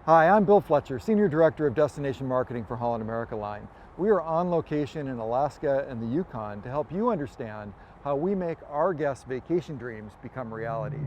Hi, I'm Bill Fletcher, Senior Director of Destination Marketing for Holland America Line. We are on location in Alaska and the Yukon to help you understand how we make our guests' vacation dreams become reality.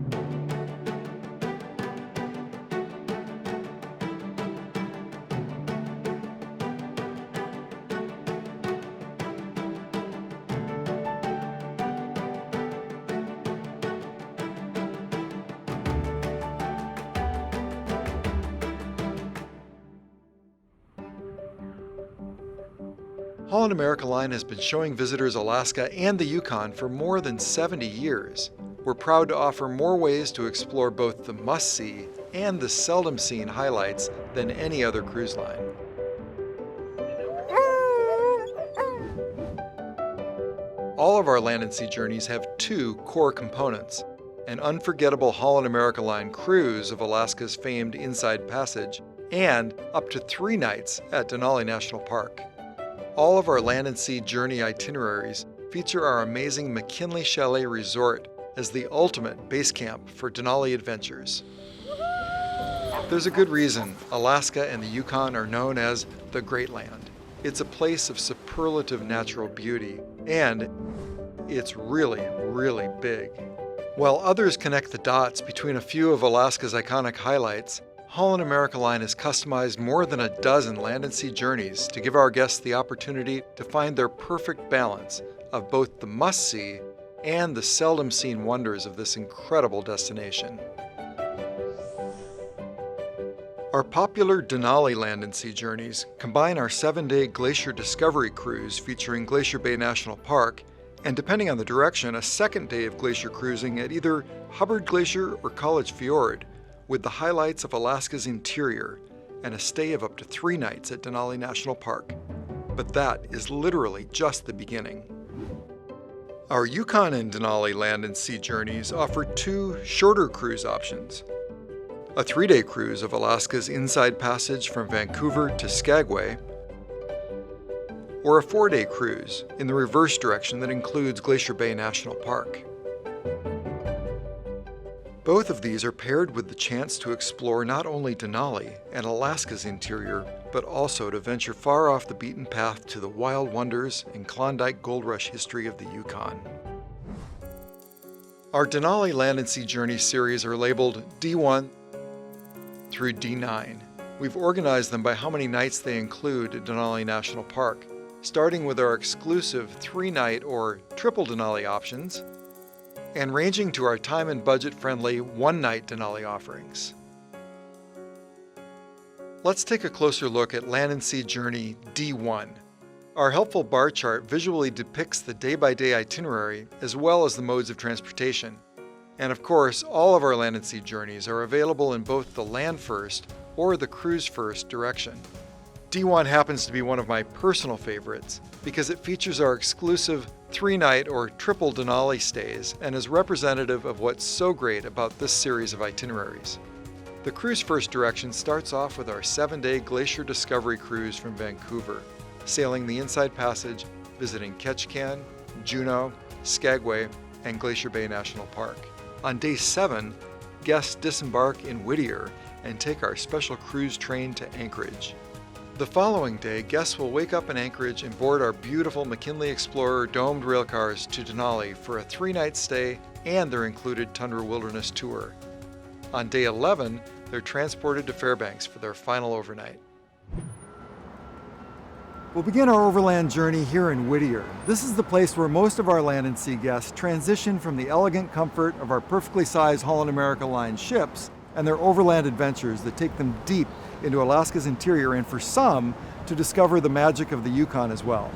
Holland America Line has been showing visitors Alaska and the Yukon for more than 70 years. We're proud to offer more ways to explore both the must-see and the seldom-seen highlights than any other cruise line. All of our land and sea journeys have two core components: an unforgettable Holland America Line cruise of Alaska's famed Inside Passage, and up to 3 nights at Denali National Park. All of our land and sea journey itineraries feature our amazing McKinley Chalet Resort as the ultimate base camp for Denali adventures. There's a good reason Alaska and the Yukon are known as the Great Land. It's a place of superlative natural beauty, and it's really, really big. While others connect the dots between a few of Alaska's iconic highlights, Holland America Line has customized more than a dozen land and sea journeys to give our guests the opportunity to find their perfect balance of both the must-see and the seldom-seen wonders of this incredible destination. Our popular Denali land and sea journeys combine our 7-day Glacier Discovery cruise featuring Glacier Bay National Park, and depending on the direction, a second day of glacier cruising at either Hubbard Glacier or College Fjord, with the highlights of Alaska's interior and a stay of up to 3 nights at Denali National Park. But that is literally just the beginning. Our Yukon and Denali land and sea journeys offer 2 shorter cruise options: a 3-day cruise of Alaska's Inside Passage from Vancouver to Skagway, or a 4-day cruise in the reverse direction that includes Glacier Bay National Park. Both of these are paired with the chance to explore not only Denali and Alaska's interior, but also to venture far off the beaten path to the wild wonders and Klondike Gold Rush history of the Yukon. Our Denali Land and Sea Journey series are labeled D1 through D9. We've organized them by how many nights they include at Denali National Park, starting with our exclusive 3-night or triple Denali options, and ranging to our time and budget-friendly 1-night Denali offerings. Let's take a closer look at Land and Sea Journey D1. Our helpful bar chart visually depicts the day-by-day itinerary as well as the modes of transportation. And of course, all of our land and sea journeys are available in both the land first or the cruise first direction. D1 happens to be one of my personal favorites because it features our exclusive 3-night or triple Denali stays and is representative of what's so great about this series of itineraries. The cruise first direction starts off with our 7-day Glacier Discovery cruise from Vancouver, sailing the Inside Passage, visiting Ketchikan, Juneau, Skagway, and Glacier Bay National Park. On day 7, guests disembark in Whittier and take our special cruise train to Anchorage. The following day, guests will wake up in Anchorage and board our beautiful McKinley Explorer domed railcars to Denali for a 3-night stay and their included Tundra Wilderness tour. On day 11, they're transported to Fairbanks for their final overnight. We'll begin our overland journey here in Whittier. This is the place where most of our land and sea guests transition from the elegant comfort of our perfectly sized Holland America Line ships and their overland adventures that take them deep into Alaska's interior, and for some, to discover the magic of the Yukon as well.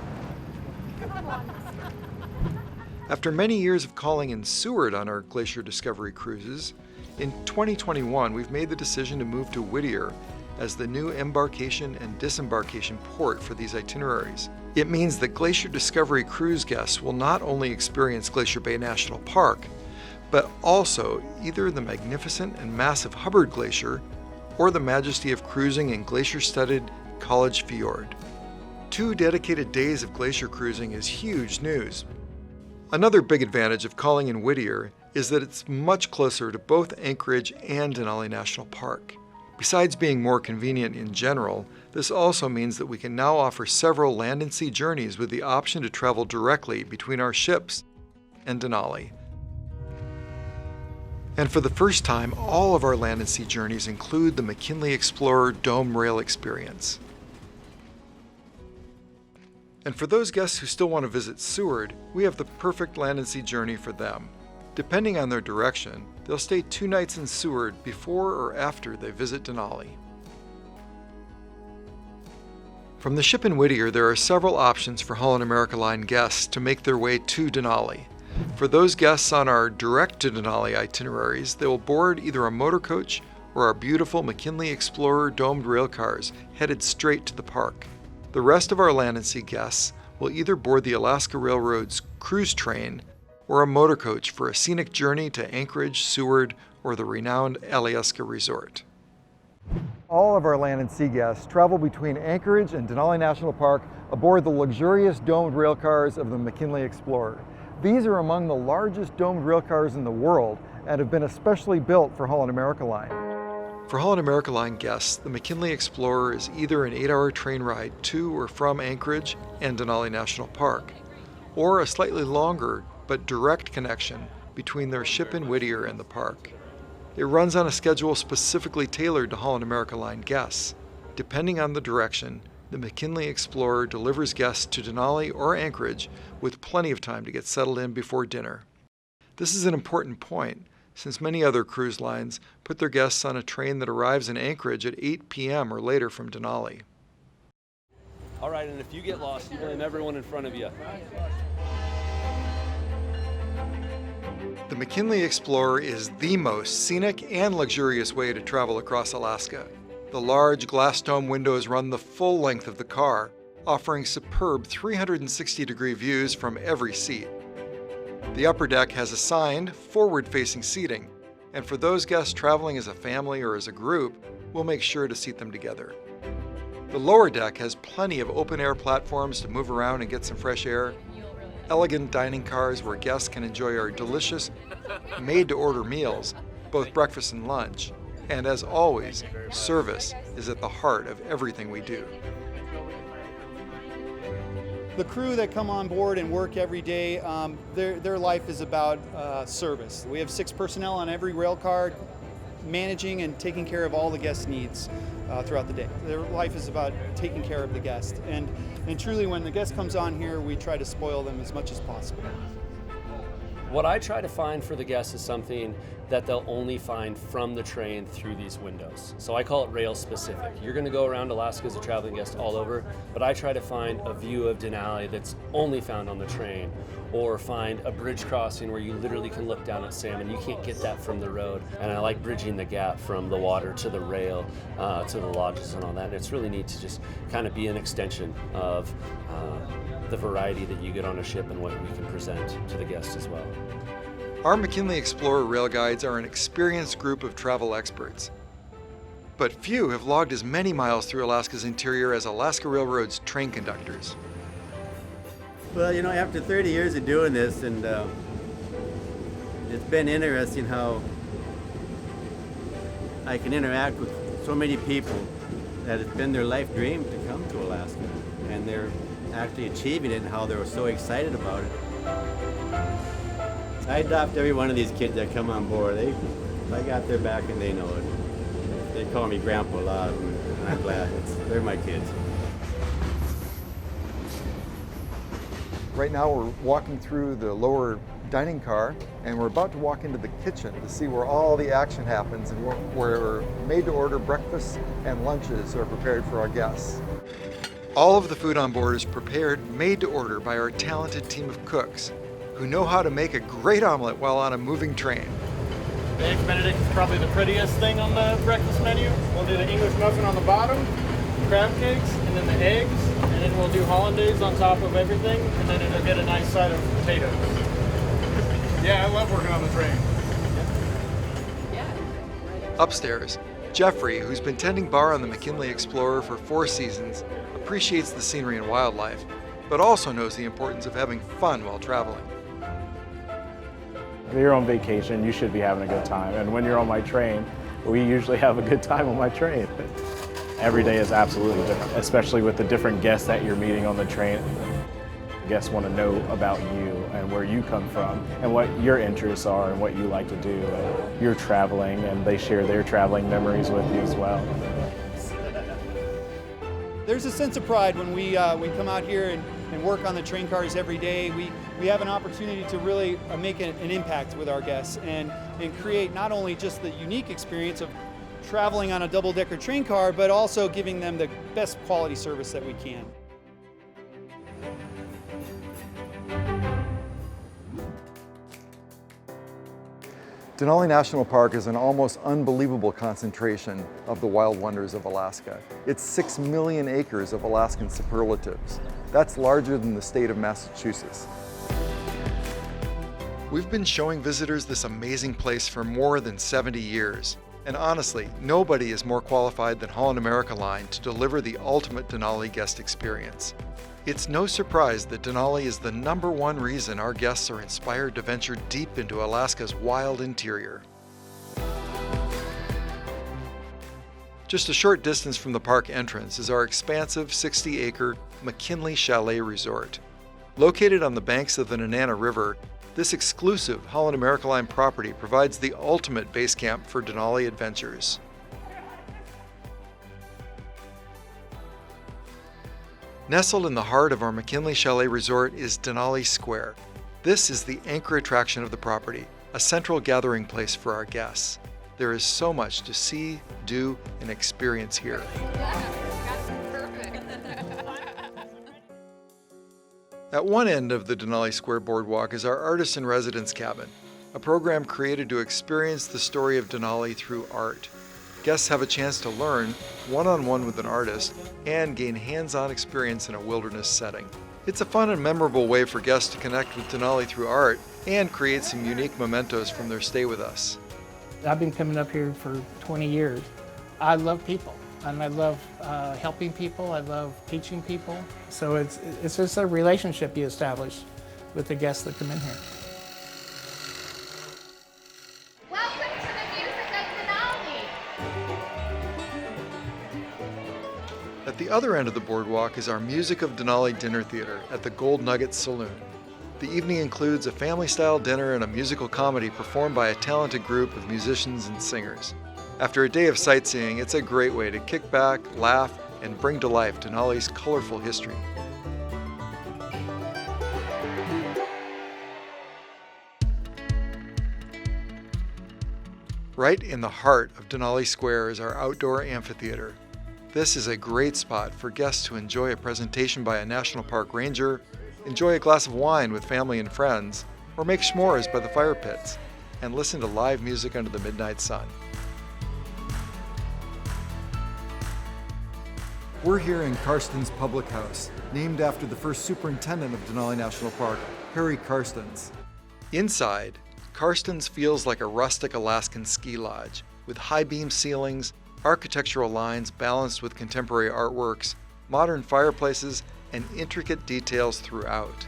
After many years of calling in Seward on our Glacier Discovery cruises, in 2021 we've made the decision to move to Whittier as the new embarkation and disembarkation port for these itineraries. It means that Glacier Discovery cruise guests will not only experience Glacier Bay National Park, but also either the magnificent and massive Hubbard Glacier or the majesty of cruising in glacier-studded College Fjord. 2 dedicated days of glacier cruising is huge news. Another big advantage of calling in Whittier is that it's much closer to both Anchorage and Denali National Park, Besides being more convenient in general, this also means that we can now offer several land and sea journeys with the option to travel directly between our ships and Denali. And for the first time, all of our land and sea journeys include the McKinley Explorer Dome Rail experience. And for those guests who still want to visit Seward, we have the perfect land and sea journey for them. Depending on their direction, they'll stay 2 nights in Seward before or after they visit Denali. From the ship in Whittier, there are several options for Holland America Line guests to make their way to Denali. For those guests on our direct to Denali itineraries, they will board either a motor coach or our beautiful McKinley Explorer domed rail cars headed straight to the park. The rest of our land and sea guests will either board the Alaska Railroad's cruise train or a motor coach for a scenic journey to Anchorage, Seward, or the renowned Alyeska Resort. All of our land and sea guests travel between Anchorage and Denali National Park aboard the luxurious domed rail cars of the McKinley Explorer. These are among the largest domed rail cars in the world and have been especially built for Holland America Line. For Holland America Line guests, the McKinley Explorer is either an 8-hour train ride to or from Anchorage and Denali National Park, or a slightly longer but direct connection between their ship in Whittier and the park. It runs on a schedule specifically tailored to Holland America Line guests. Depending on the direction, the McKinley Explorer delivers guests to Denali or Anchorage with plenty of time to get settled in before dinner. This is an important point, since many other cruise lines put their guests on a train that arrives in Anchorage at 8 p.m. or later from Denali. All right, and if you get lost, you blame everyone in front of you. The McKinley Explorer is the most scenic and luxurious way to travel across Alaska. The large glass dome windows run the full length of the car, offering superb 360-degree views from every seat. The upper deck has assigned, forward-facing seating, and for those guests traveling as a family or as a group, we'll make sure to seat them together. The lower deck has plenty of open-air platforms to move around and get some fresh air, elegant dining cars where guests can enjoy our delicious, made-to-order meals, both breakfast and lunch, and as always, service is at the heart of everything we do. The crew that come on board and work every day, their life is about service. We have 6 personnel on every rail car, managing and taking care of all the guest needs throughout the day. Their life is about taking care of the guest. And truly, when the guest comes on here, we try to spoil them as much as possible. What I try to find for the guests is something that they'll only find from the train through these windows. So I call it rail specific. You're going to go around Alaska as a traveling guest all over, but I try to find a view of Denali that's only found on the train, or find a bridge crossing where you literally can look down at salmon. You can't get that from the road. And I like bridging the gap from the water to the rail, to the lodges and all that. And it's really neat to just kind of be an extension of the variety that you get on a ship and what we can present to the guests as well. Our McKinley Explorer rail guides are an experienced group of travel experts. But few have logged as many miles through Alaska's interior as Alaska Railroad's train conductors. Well, you know, after 30 years of doing this, and it's been interesting how I can interact with so many people that it's been their life dream to come to Alaska, and they're actually achieving it, and how they're so excited about it. I adopt every one of these kids that come on board. I got their back and they know it. They call me Grandpa a lot, and I'm glad. They're my kids. Right now we're walking through the lower dining car, and we're about to walk into the kitchen to see where all the action happens and where made-to-order breakfasts and lunches are prepared for our guests. All of the food on board is prepared made-to-order by our talented team of cooks who know how to make a great omelet while on a moving train. The Eggs Benedict is probably the prettiest thing on the breakfast menu. We'll do the English muffin on the bottom, crab cakes, and then the eggs, and then we'll do hollandaise on top of everything, and then it'll get a nice side of potatoes. Yeah, I love working on the train. Upstairs, Jeffrey, who's been tending bar on the McKinley Explorer for 4 seasons, appreciates the scenery and wildlife, but also knows the importance of having fun while traveling. If you're on vacation, you should be having a good time. And when you're on my train, we usually have a good time on my train. Every day is absolutely different, especially with the different guests that you're meeting on the train. Guests want to know about you and where you come from and what your interests are and what you like to do. And you're traveling and they share their traveling memories with you as well. There's a sense of pride when we come out here and work on the train cars every day. We have an opportunity to really make an impact with our guests and create not only just the unique experience of traveling on a double-decker train car, but also giving them the best quality service that we can. Denali National Park is an almost unbelievable concentration of the wild wonders of Alaska. It's 6 million acres of Alaskan superlatives. That's larger than the state of Massachusetts. We've been showing visitors this amazing place for more than 70 years. And honestly, nobody is more qualified than Holland America Line to deliver the ultimate Denali guest experience. It's no surprise that Denali is the #1 reason our guests are inspired to venture deep into Alaska's wild interior. Just a short distance from the park entrance is our expansive 60-acre McKinley Chalet Resort. Located on the banks of the Nenana River, this exclusive Holland America Line property provides the ultimate base camp for Denali adventures. Nestled in the heart of our McKinley Chalet Resort is Denali Square. This is the anchor attraction of the property, a central gathering place for our guests. There is so much to see, do, and experience here. At one end of the Denali Square Boardwalk is our Artist in Residence Cabin, a program created to experience the story of Denali through art. Guests have a chance to learn one-on-one with an artist and gain hands-on experience in a wilderness setting. It's a fun and memorable way for guests to connect with Denali through art and create some unique mementos from their stay with us. I've been coming up here for 20 years. I love people, and I love helping people. I love teaching people. So it's just a relationship you establish with the guests that come in here. Welcome to the music of Denali. At the other end of the boardwalk is our Music of Denali Dinner Theater at the Gold Nugget Saloon. The evening includes a family-style dinner and a musical comedy performed by a talented group of musicians and singers. After a day of sightseeing, it's a great way to kick back, laugh, and bring to life Denali's colorful history. Right in the heart of Denali Square is our outdoor amphitheater. This is a great spot for guests to enjoy a presentation by a National Park ranger, enjoy a glass of wine with family and friends, or make s'mores by the fire pits, and listen to live music under the midnight sun. We're here in Karstens Public House, named after the first superintendent of Denali National Park, Harry Karstens. Inside, Karstens feels like a rustic Alaskan ski lodge, with high-beam ceilings, architectural lines balanced with contemporary artworks, modern fireplaces, and intricate details throughout.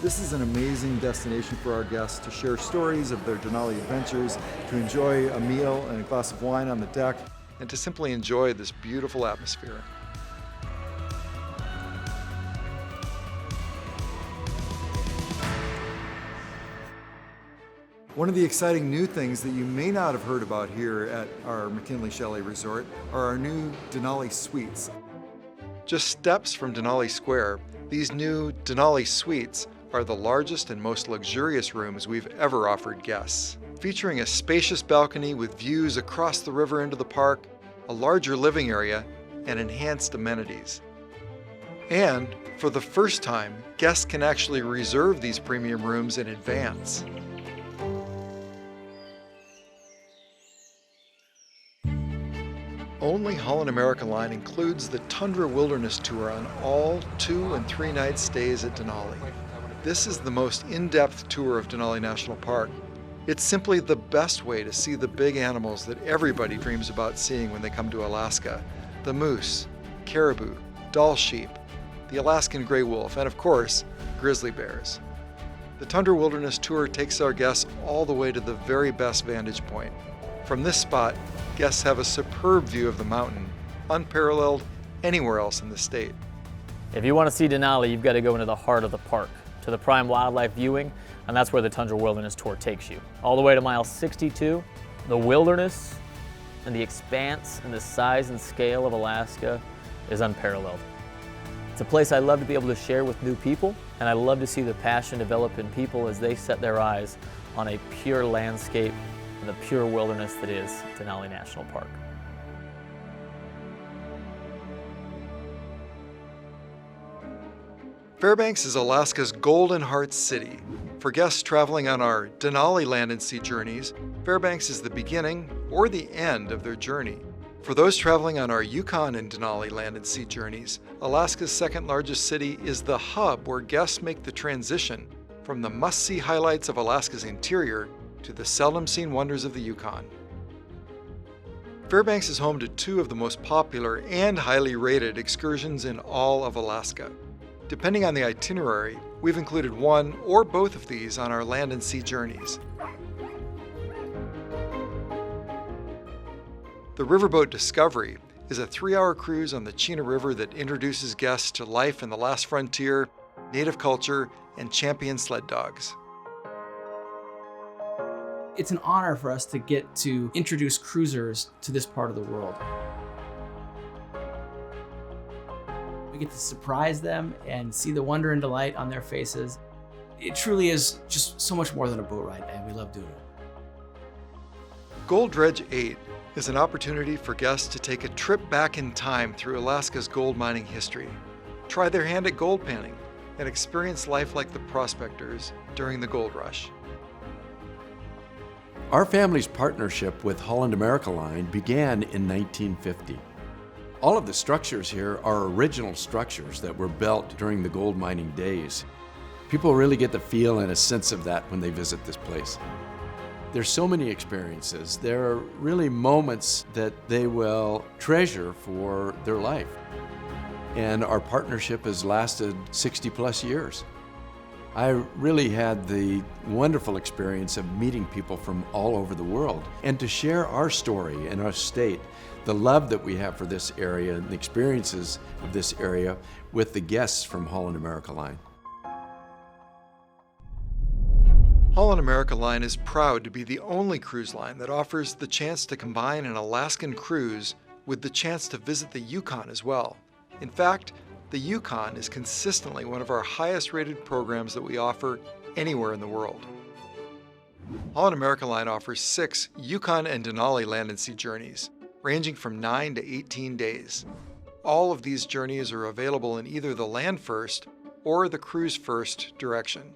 This is an amazing destination for our guests to share stories of their Denali adventures, to enjoy a meal and a glass of wine on the deck, and to simply enjoy this beautiful atmosphere. One of the exciting new things that you may not have heard about here at our McKinley Chalet Resort are our new Denali Suites. Just steps from Denali Square, these new Denali Suites are the largest and most luxurious rooms we've ever offered guests. Featuring a spacious balcony with views across the river into the park, a larger living area, and enhanced amenities. And for the first time, guests can actually reserve these premium rooms in advance. Only Holland America Line includes the Tundra Wilderness Tour on all 2 and 3 night stays at Denali. This is the most in-depth tour of Denali National Park, It's simply the best way to see the big animals that everybody dreams about seeing when they come to Alaska. The moose, caribou, Dall sheep, the Alaskan gray wolf, and of course, grizzly bears. The Tundra Wilderness Tour takes our guests all the way to the very best vantage point. From this spot, guests have a superb view of the mountain, unparalleled anywhere else in the state. If you want to see Denali, you've got to go into the heart of the park, to the prime wildlife viewing, and that's where the Tundra Wilderness Tour takes you. All the way to mile 62, the wilderness and the expanse and the size and scale of Alaska is unparalleled. It's a place I love to be able to share with new people, and I love to see the passion develop in people as they set their eyes on a pure landscape and the pure wilderness that is Denali National Park. Fairbanks is Alaska's Golden Heart City. For guests traveling on our Denali Land and Sea journeys, Fairbanks is the beginning or the end of their journey. For those traveling on our Yukon and Denali Land and Sea journeys, Alaska's second largest city is the hub where guests make the transition from the must-see highlights of Alaska's interior to the seldom-seen wonders of the Yukon. Fairbanks is home to two of the most popular and highly rated excursions in all of Alaska. Depending on the itinerary, we've included one or both of these on our land and sea journeys. The Riverboat Discovery is a 3-hour cruise on the Chena River that introduces guests to life in the last frontier, native culture, and champion sled dogs. It's an honor for us to get to introduce cruisers to this part of the world. We get to surprise them and see the wonder and delight on their faces. It truly is just so much more than a boat ride, and we love doing it. Gold Dredge 8 is an opportunity for guests to take a trip back in time through Alaska's gold mining history, try their hand at gold panning, and experience life like the prospectors during the gold rush. Our family's partnership with Holland America Line began in 1950. All of the structures here are original structures that were built during the gold mining days. People really get the feel and a sense of that when they visit this place. There's so many experiences. There are really moments that they will treasure for their life. And our partnership has lasted 60 plus years. I really had the wonderful experience of meeting people from all over the world and to share our story and our state, the love that we have for this area and the experiences of this area with the guests from Holland America Line. Holland America Line is proud to be the only cruise line that offers the chance to combine an Alaskan cruise with the chance to visit the Yukon as well. In fact, the Yukon is consistently one of our highest rated programs that we offer anywhere in the world. Holland America Line offers 6 Yukon and Denali land and sea journeys, ranging from 9 to 18 days. All of these journeys are available in either the land first or the cruise first direction,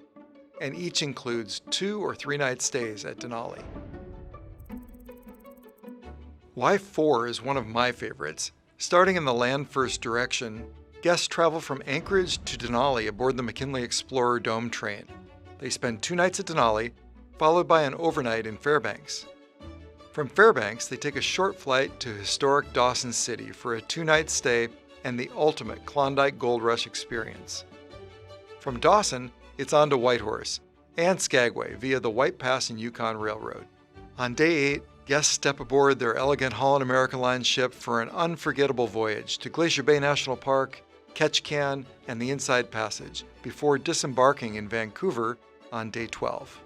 and each includes 2 or 3 night stays at Denali. Y4 is one of my favorites. Starting in the land first direction, guests travel from Anchorage to Denali aboard the McKinley Explorer Dome train. They spend 2 nights at Denali, followed by an overnight in Fairbanks. From Fairbanks, they take a short flight to historic Dawson City for a 2-night stay and the ultimate Klondike Gold Rush experience. From Dawson, it's on to Whitehorse and Skagway via the White Pass and Yukon Railroad. On day 8, guests step aboard their elegant Holland America Line ship for an unforgettable voyage to Glacier Bay National Park, Ketchikan, and the Inside Passage before disembarking in Vancouver on day 12.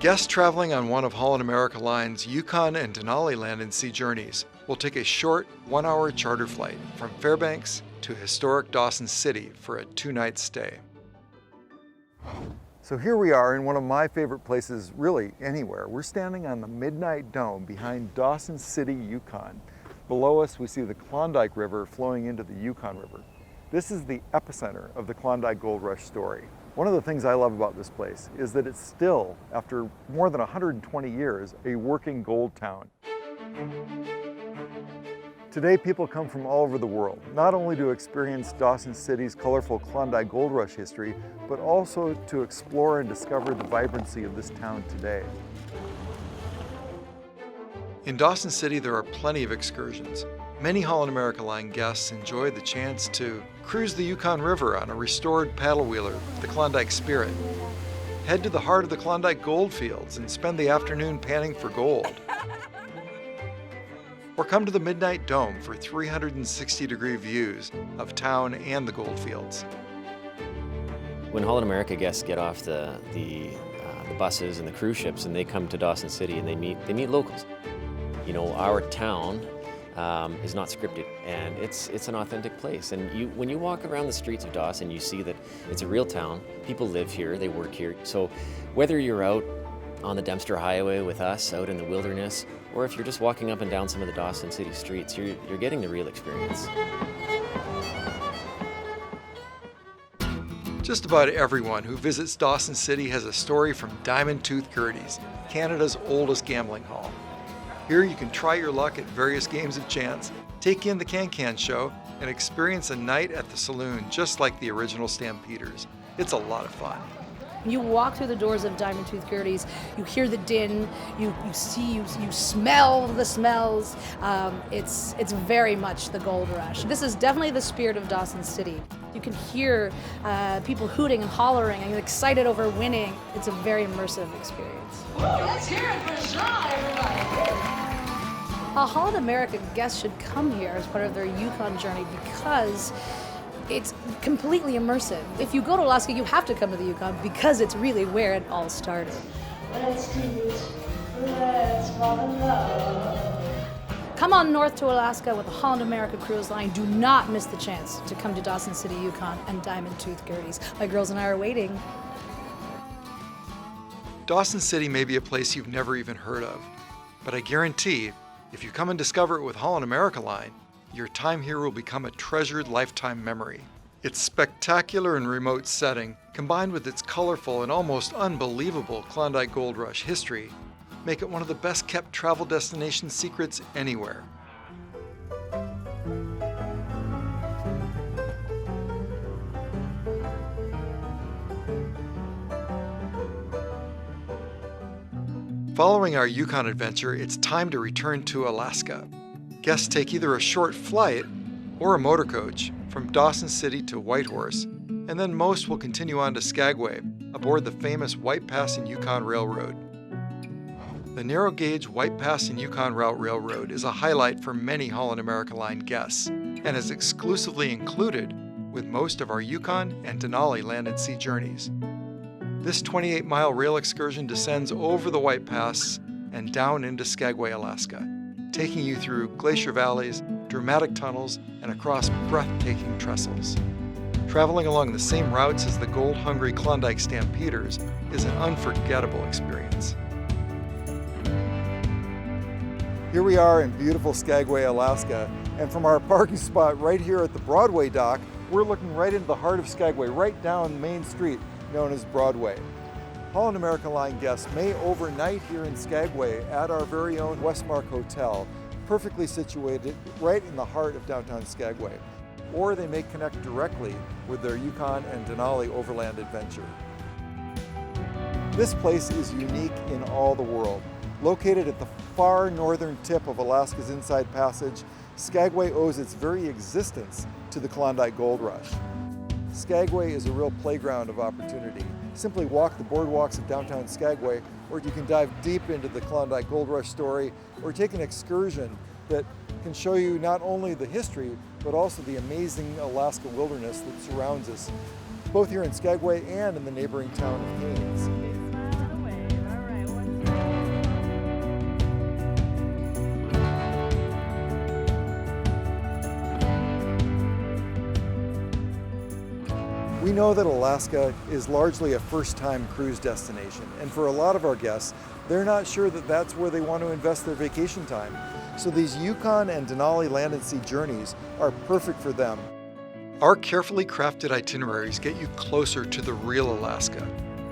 Guests traveling on one of Holland America Line's Yukon and Denali land and sea journeys will take a short 1-hour charter flight from Fairbanks to historic Dawson City for a 2-night stay. So here we are in one of my favorite places really anywhere. We're standing on the Midnight Dome behind Dawson City, Yukon. Below us we see the Klondike River flowing into the Yukon River. This is the epicenter of the Klondike Gold Rush story. One of the things I love about this place is that it's still, after more than 120 years, a working gold town. Today, people come from all over the world, not only to experience Dawson City's colorful Klondike Gold Rush history, but also to explore and discover the vibrancy of this town today. In Dawson City, there are plenty of excursions. Many Holland America Line guests enjoy the chance to cruise the Yukon River on a restored paddle wheeler, the Klondike Spirit. Head to the heart of the Klondike gold fields and spend the afternoon panning for gold. Or come to the Midnight Dome for 360-degree views of town and the gold fields. When Holland America guests get off the buses and the cruise ships and they come to Dawson City and they meet locals. You know, our town is not scripted, and it's an authentic place. And when you walk around the streets of Dawson, you see that it's a real town. People live here, they work here. So whether you're out on the Dempster Highway with us out in the wilderness, or if you're just walking up and down some of the Dawson City streets, you're getting the real experience. Just about everyone who visits Dawson City has a story from Diamond Tooth Gertie's, Canada's oldest gambling hall. Here you can try your luck at various games of chance, take in the Can-Can show, and experience a night at the saloon just like the original Stampeders. It's a lot of fun. You walk through the doors of Diamond Tooth Gertie's, you hear the din, you smell the smells. It's very much the gold rush. This is definitely the spirit of Dawson City. You can hear people hooting and hollering and excited over winning. It's a very immersive experience. Let's hear it for Sean, everybody. A Holland America guest should come here as part of their Yukon journey because it's completely immersive. If you go to Alaska, you have to come to the Yukon because it's really where it all started. Let's do it. Let's fall in love. Come on north to Alaska with the Holland America Cruise Line. Do not miss the chance to come to Dawson City, Yukon and Diamond Tooth Gertie's. My girls and I are waiting. Dawson City may be a place you've never even heard of, but I guarantee if you come and discover it with Holland America Line, your time here will become a treasured lifetime memory. Its spectacular and remote setting, combined with its colorful and almost unbelievable Klondike Gold Rush history, make it one of the best kept travel destination secrets anywhere. Following our Yukon adventure, it's time to return to Alaska. Guests take either a short flight or a motor coach from Dawson City to Whitehorse, and then most will continue on to Skagway aboard the famous White Pass and Yukon Railroad. The narrow gauge White Pass and Yukon Route Railroad is a highlight for many Holland America Line guests and is exclusively included with most of our Yukon and Denali land and sea journeys. This 28-mile rail excursion descends over the White Pass and down into Skagway, Alaska, taking you through glacier valleys, dramatic tunnels, and across breathtaking trestles. Traveling along the same routes as the gold-hungry Klondike Stampeders is an unforgettable experience. Here we are in beautiful Skagway, Alaska, and from our parking spot right here at the Broadway dock, we're looking right into the heart of Skagway, right down Main Street, known as Broadway. Holland America Line guests may overnight here in Skagway at our very own Westmark Hotel, perfectly situated right in the heart of downtown Skagway. Or they may connect directly with their Yukon and Denali overland adventure. This place is unique in all the world. Located at the far northern tip of Alaska's Inside Passage, Skagway owes its very existence to the Klondike Gold Rush. Skagway is a real playground of opportunity. Simply walk the boardwalks of downtown Skagway, or you can dive deep into the Klondike Gold Rush story, or take an excursion that can show you not only the history, but also the amazing Alaska wilderness that surrounds us, both here in Skagway and in the neighboring town of Haines. We know that Alaska is largely a first-time cruise destination, and for a lot of our guests, they're not sure that that's where they want to invest their vacation time. So these Yukon and Denali land and sea journeys are perfect for them. Our carefully crafted itineraries get you closer to the real Alaska,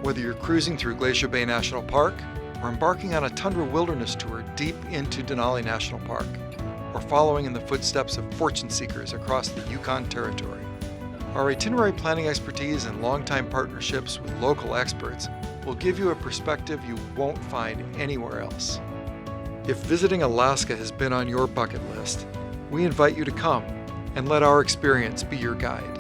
whether you're cruising through Glacier Bay National Park or embarking on a tundra wilderness tour deep into Denali National Park, or following in the footsteps of fortune seekers across the Yukon Territory. Our itinerary planning expertise and longtime partnerships with local experts will give you a perspective you won't find anywhere else. If visiting Alaska has been on your bucket list, we invite you to come and let our experience be your guide.